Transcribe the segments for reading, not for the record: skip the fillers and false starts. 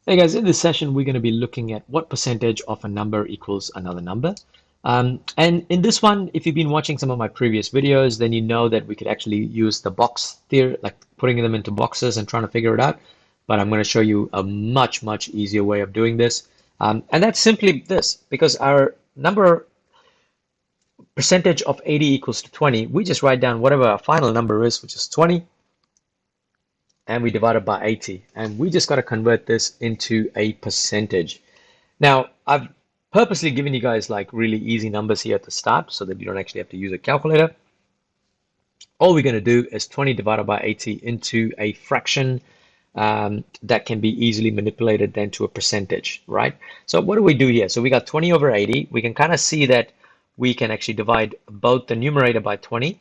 Hey guys, in this session, we're going to be looking at what percentage of a number equals another number. And in this one, if you've been watching some of my previous videos, then you know that we could actually use the box theory, like putting them into boxes and trying to figure it out. But I'm going to show you a much easier way of doing this. And that's simply this, because our number percentage of 80 equals to 20, we just write down whatever our final number is, which is 20, and we divide it by 80. And we just got to convert this into a percentage. Now, I've purposely given you guys like really easy numbers here at the start so that you don't actually have to use a calculator. All we're going to do is 20 divided by 80 into a fraction that can be easily manipulated then to a percentage, right? So what do we do here? So we got 20 over 80. We can kind of see that we can actually divide both the numerator by 20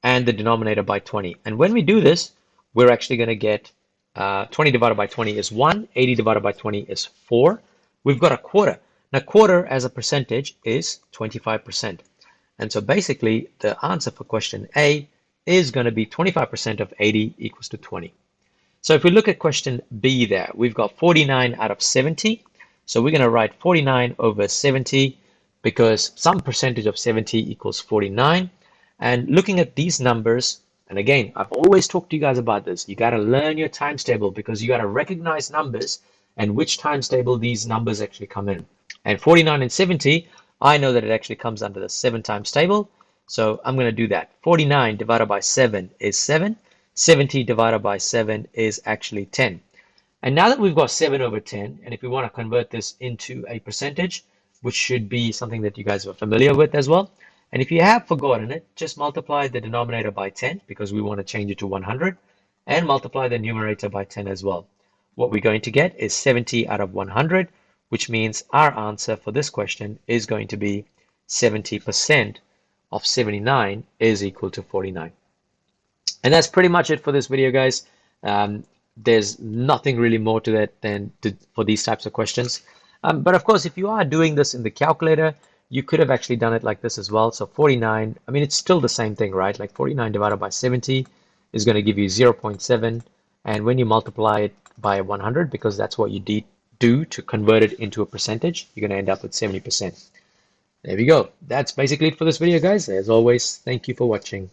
and the denominator by 20. And when we do this, we're actually going to get 20 divided by 20 is 1, 80 divided by 20 is 4. We've got a quarter. Now, quarter as a percentage is 25%. And so basically, the answer for question A is going to be 25% of 80 equals to 20. So if we look at question B there, we've got 49 out of 70. So we're going to write 49 over 70 because some percentage of 70 equals 49. And looking at these numbers, and again, I've always talked to you guys about this. You got to learn your times table because you got to recognize numbers and which times table these numbers actually come in. And 49 and 70, I know that it actually comes under the 7 times table. So I'm going to do that. 49 divided by 7 is 7. 70 divided by 7 is actually 10. And now that we've got 7 over 10, and if we want to convert this into a percentage, which should be something that you guys are familiar with as well, and if you have forgotten it, just multiply the denominator by 10 because we want to change it to 100, and multiply the numerator by 10 as well. What we're going to get is 70 out of 100, which means our answer for this question is going to be 70% of 79 is equal to 49. And that's pretty much it for this video, guys. There's nothing really more to that than for these types of questions. But of course, if you are doing this in the calculator, you could have actually done it like this as well. So 49, I mean, it's still the same thing, right? Like 49 divided by 70 is going to give you 0.7. And when you multiply it by 100, because that's what you do to convert it into a percentage, you're going to end up with 70%. There we go. That's basically it for this video, guys. As always, thank you for watching.